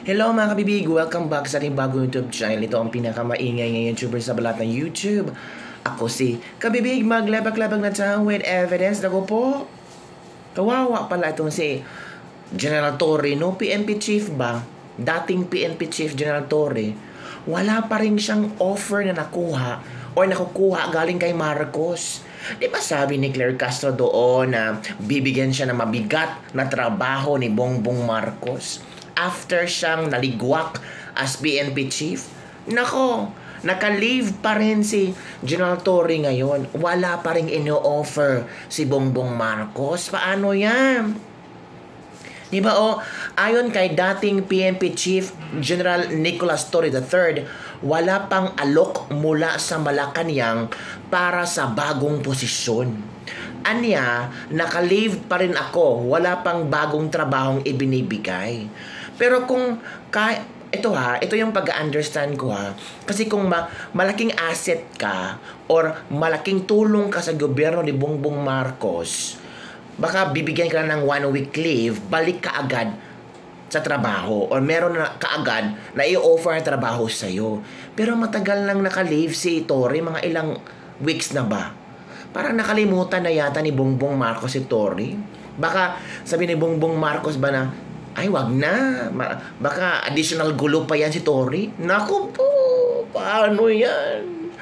Hello mga kabibig! Welcome back sa ating bagong YouTube channel. Ito ang pinakamaingay ng YouTuber sa balat ng YouTube. Ako si Kabibig, maglabag-labag na tayo with evidence. Dago po, kawawa pala itong si General Torre, no? PNP Chief ba? Dating PNP Chief General Torre. Wala pa rin siyang offer na nakuha o nakukuha galing kay Marcos. Di ba sabi ni Claire Castro doon na bibigyan siya ng mabigat na trabaho ni Bongbong Marcos after siyang naligwak as PNP chief? Nako, naka-leave pa rin si General Torre ngayon. Wala pa rin ino-offer si Bongbong Marcos. Paano yan? Di ba ayon kay dating PNP Chief General Nicolas Torre III, wala pang alok mula sa Malacanang para sa bagong posisyon. Anya, naka-leave pa rin ako. Wala pang bagong trabahong ibinibigay. Pero kung ito yung pag-understand ko kasi kung malaking asset ka or malaking tulong ka sa gobyerno ni Bongbong Marcos, baka bibigyan ka na ng 1 week leave, balik ka agad sa trabaho or meron na kaagad na i-offer na trabaho sa'yo. Pero matagal lang naka-leave si Torre, mga ilang weeks na ba? Parang nakalimutan na yata ni Bongbong Marcos si Torre. Baka sabi ni Bongbong Marcos ba na, ay wag na, baka additional gulo pa yan si Torre. Naku po, paano yan?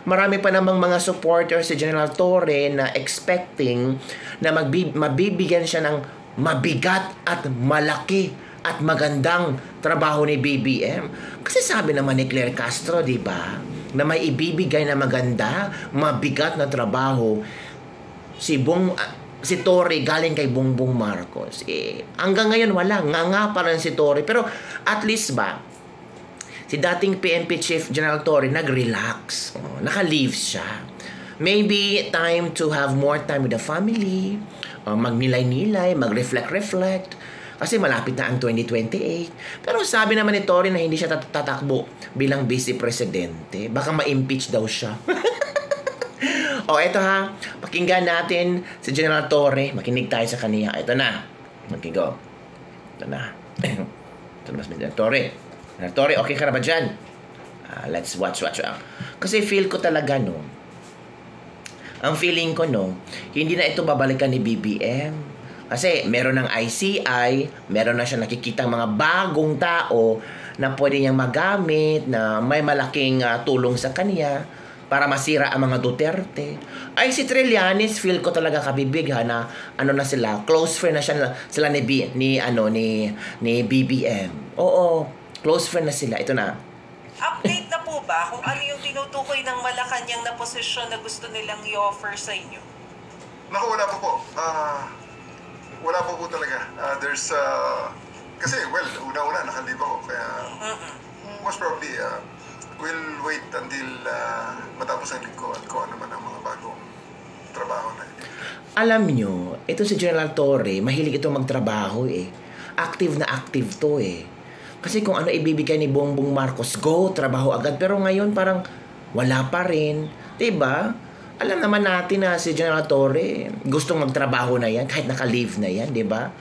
Marami pa namang mga supporters si General Torre na expecting na mabibigyan siya ng mabigat at malaki at magandang trabaho ni BBM. Kasi sabi naman ni Claire Castro, di ba, na may ibibigay na maganda, mabigat na trabaho si Torre galing kay Bongbong Marcos. Hanggang ngayon wala, nga pa rin si Torre. Pero at least ba, si dating PNP Chief General Torre nag-relax. Naka-leave siya. Maybe time to have more time with the family, magnilay-nilay, mag-reflect. Kasi malapit na ang 2028. Pero sabi naman ni Torre na hindi siya tatakbo bilang vice presidente. Baka ma-impeach daw siya. Eto pakinggan natin si General Torre. Makinig tayo sa kaniya. Ito na. Makigo. Ito na. Ito na General Torre. General Torre, okay ka na ba dyan? Let's watch. Kasi feel ko talaga, ang feeling ko, hindi na ito babalikan ni BBM. Kasi meron ng ICI, meron na siya nakikitang mga bagong tao na pwede niyang magamit, na may malaking tulong sa kanya para masira ang mga Duterte. Ay, si Trillanes, feel ko talaga kabibig na na sila, close friend na sila ni BBM. Oo, close friend na sila. Ito na. Update na po ba kung ano yung tinutukoy ng Malacanang na posisyon na gusto nilang i-offer sa inyo? Naku, wala po po. Wala po talaga. Kasi, una-una, nakalive ako. Kaya, most probably, we'll wait until matapos ang linggo at kung ano man ang mga bagong trabaho na ito. Alam nyo, ito si General Torre, mahilig ito magtrabaho Active na active to Kasi kung ano ibibigay ni Bongbong Marcos, go, trabaho agad. Pero ngayon parang wala pa rin. Diba? Alam naman natin na si General Torre gustong magtrabaho na yan, kahit naka-leave na yan, diba?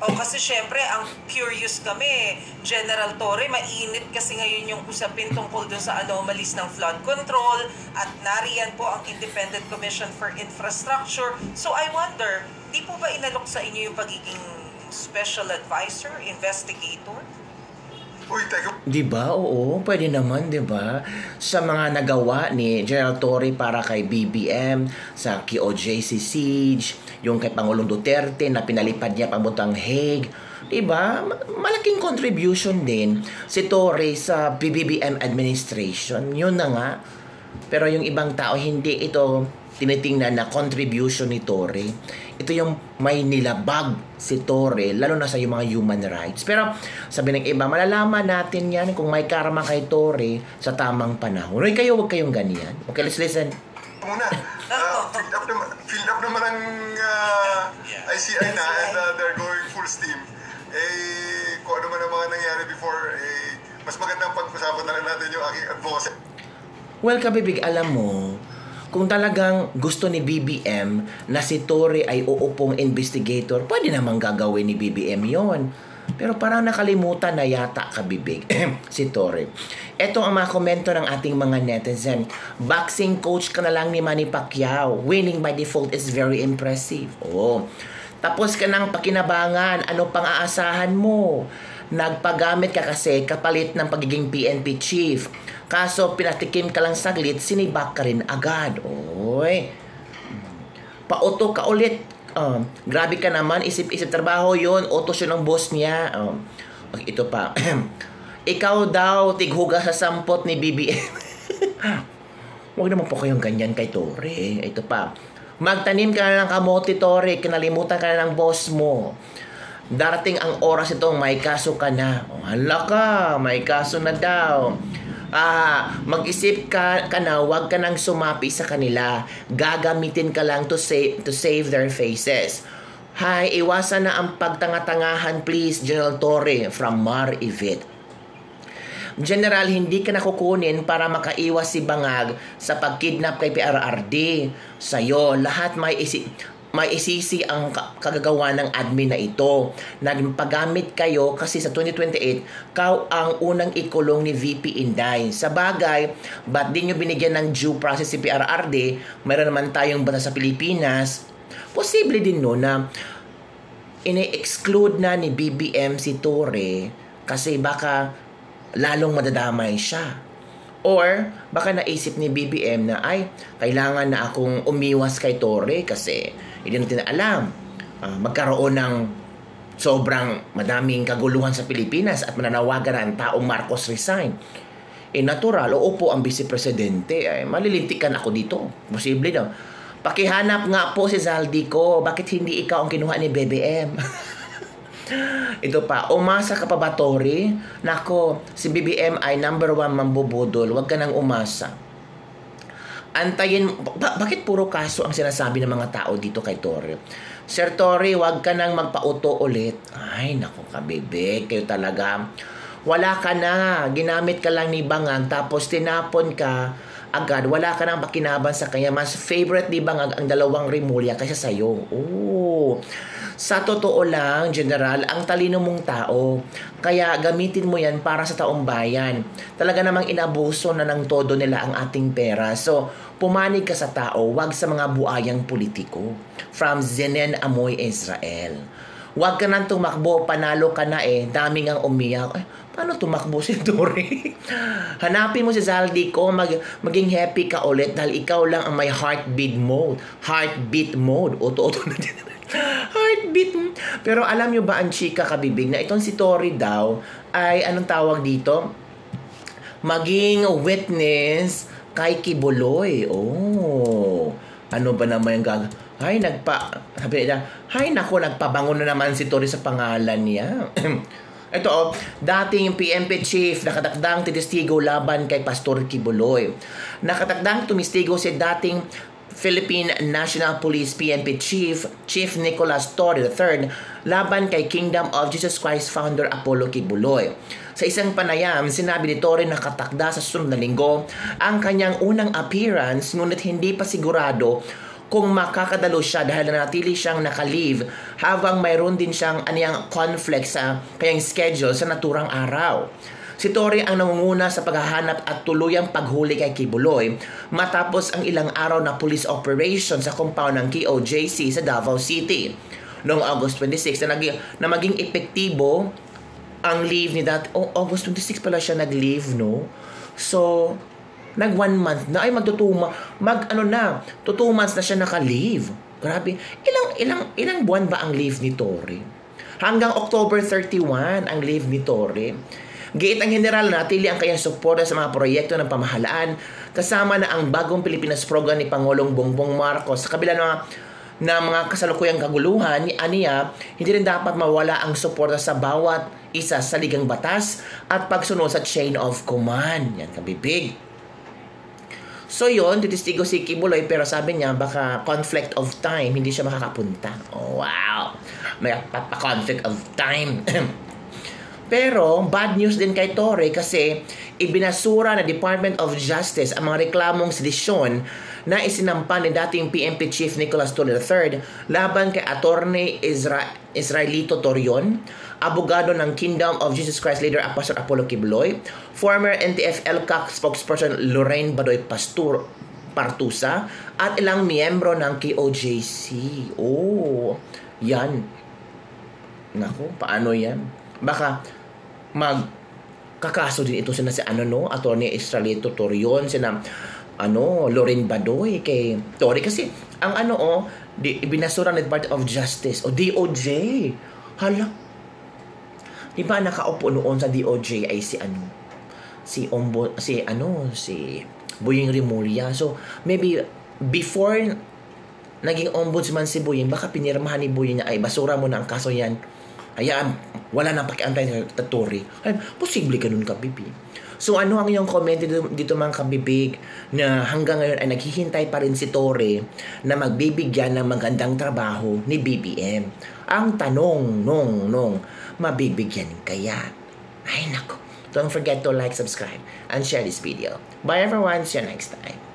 Kasi syempre, ang curious kami, General Torre, mainit kasi ngayon yung usapin tungkol dun sa anomalies ng flood control at nariyan po ang Independent Commission for Infrastructure. So I wonder, di po ba inalok sa inyo yung pagiging special advisor, investigator? Uy, teka. Diba? Oo, pwede naman, diba? Sa mga nagawa ni General Torre para kay BBM, sa QOJC siege, yung kay Pangulong Duterte na pinalipad niya pamuntang Hague. Diba? Malaking contribution din si Torre sa BBM administration. Yun na nga. Pero yung ibang tao, hindi ito tinitingnan na contribution ni Torre. Ito yung may nilabag si Torre, lalo na sa yung mga human rights. Pero sabi ng iba, malalaman natin yan kung may karma kay Torre sa tamang panahon. Huwag kayong ganyan. Okay, let's listen. Muna, filled up naman ang ICI na and they're going full steam. Kung ano man ang mga nangyari before, mas magandang pag-usapan na rin natin yung aking advocacy. Well, kabibig, alam mo, kung talagang gusto ni BBM na si Torre ay uupong investigator, pwede namang gagawin ni BBM yon. Pero parang nakalimutan na yata kabibig si Torre. Ito ang mga komento ng ating mga netizen. Boxing coach ka na lang ni Manny Pacquiao. Winning by default is very impressive. Oh. Tapos ka ng pakinabangan. Ano pang aasahan mo? Nagpagamit ka kasi kapalit ng pagiging PNP chief. Kaso pinatikim ka lang saglit, sinibak ka rin agad. Oy. Pauto ka ulit. Grabe ka naman, isip-isip trabaho yon, utos yun ng boss niya. Ito pa. Ikaw daw, tighuga sa sampot ni BBM. Huwag naman po kayong ganyan kay Torre. Ito pa. Magtanim ka na ng kamote, Torre. Kinalimutan ka na ng boss mo. Darating ang oras itong may kaso ka na. Hala ka, may kaso na daw. Mag-isip ka na, wag ka nang sumapi sa kanila. Gagamitin ka lang to save their faces. Hi, iwasan na ang pagtanga-tangahan please, General Torre, from Mar Ivit. General, hindi ka nakukunin para makaiwas si Bangag sa pagkidnap kay PRRD. Sa'yo, lahat may isisi ang kagagawa ng admin na ito. Nagpagamit kayo kasi sa 2028, kau ang unang ikulong ni VP Inday. Sa bagay, ba't di nyo binigyan ng due process si PRRD? Mayroon naman tayong batas sa Pilipinas. Posible din no na ini-exclude na ni BBM si Torre kasi baka lalong madadamay siya. Or baka naisip ni BBM na ay kailangan na akong umiwas kay Torre kasi hindi natin alam magkaroon ng sobrang madaming kaguluhan sa Pilipinas at mananawagan na ang taong Marcos resign. Natural, oo po ang Vice Presidente. Malilintikan ako dito. Posible daw. Pakihanap nga po si Zaldico. Bakit hindi ikaw ang kinuha ni BBM? Ito pa, umasa ka pa ba, Torre? Nako, si BBM ay number 1 mambubudol. Huwag ka nang umasa. Antayin, bakit puro kaso ang sinasabi ng mga tao dito kay Torre? Sir Torre, huwag ka nang magpauto ulit. Ay, naku kabibig, kayo talaga. Wala ka na, ginamit ka lang ni Bangag, tapos tinapon ka agad. Wala ka nang pakinaban sa kanya. Mas favorite ni Bangag ang 2 Rimulya kaysa sa'yo. Oh. Sa totoo lang, General, ang talino mong tao. Kaya gamitin mo yan para sa taong bayan. Talaga namang inabuso na ng todo nila ang ating pera. So, pumanig ka sa tao, wag sa mga buayang politiko. From Zenen Amoy Israel. Wag ka nang tumakbo, panalo ka na daming ang umiyak. Ay, paano tumakbo si Torre? Hanapin mo si Zaldico, maging happy ka ulit dahil ikaw lang ang may heartbeat mode. Heartbeat mode. Oto-oto na din. Heartbeat. Pero alam nyo ba ang chika kabibig na itong si Torre daw ay anong tawag dito? Maging witness kay Kibuloy. Oh. Ano ba naman yung sabi niya, nagpabangon na naman si Torre sa pangalan niya. Ito dating PNP chief nakatakdang testigo laban kay Pastor Kibuloy. Nakatakdang tumistigo si dating Philippine National Police PNP Chief Nicolas Torre III laban kay Kingdom of Jesus Christ founder Apollo Kibuloy. Sa isang panayam, sinabi ni Torre na katakda sa susunod na linggo ang kanyang unang appearance ngunit hindi pa sigurado kung makakadalo siya dahil nanatili siyang naka-leave habang mayroon din siyang aniyang conflict sa kanyang schedule sa naturang araw. Si Torre ang nangunguna sa paghahanap at tuluyang paghuli kay Kibuloy matapos ang ilang araw na police operation sa compound ng KOJC sa Davao City. Noong August 26 na maging epektibo ang leave ni August 26 pala siya nag-leave, no? So, 1 month na ay 2 months na siya naka-leave. Grabe. Ilang buwan ba ang leave ni Torre? Hanggang October 31 ang leave ni Torre. Giit ang general na natili ang kanyang suporta sa mga proyekto ng pamahalaan kasama na ang bagong Pilipinas program ni Pangulong Bongbong Marcos. Sa kabila ng mga kasalukuyang kaguluhan, aniya, hindi rin dapat mawala ang suporta sa bawat isa sa ligang batas at pagsunod sa chain of command. Yan kabibig. So yun, titistigo si Kibuloy pero sabi niya baka conflict of time, hindi siya makakapunta. Oh, wow! May conflict of time. Pero bad news din kay Torre kasi ibinasura na Department of Justice ang mga reklamong sedisyon na isinampa ni dating PNP Chief Nicolas Torre III laban kay Attorney Israelito Torion, abogado ng Kingdom of Jesus Christ leader Pastor Apollo Quibloy, former NTF-ELCAC spokesperson Lorraine Badoy Partusa, at ilang miyembro ng KOJC. Oh, yan. Naku, paano yan? Baka magkakaso din ito sina si Attorney Israelito Torion, sina Lorraine Badoy kay Tori kasi ang binasura ng Department of Justice o DOJ. Hala. Di ba nakaupo noon sa DOJ ay si Boying Rimulya. So maybe before naging ombudsman si Boying, baka pinirmahan ni Boying na ay basura mo na ang kaso yan. Ayan, wala nang pakiantay ng Tori. Ay, posible ka nun, Kabibi. So ano ang iyong comment dito mga kabibig na hanggang ngayon ay naghihintay pa rin si Tori na magbibigyan ng magandang trabaho ni BBM? Ang tanong nung mabibigyan kaya? Ay nako. Don't forget to like, subscribe, and share this video. Bye everyone. See you next time.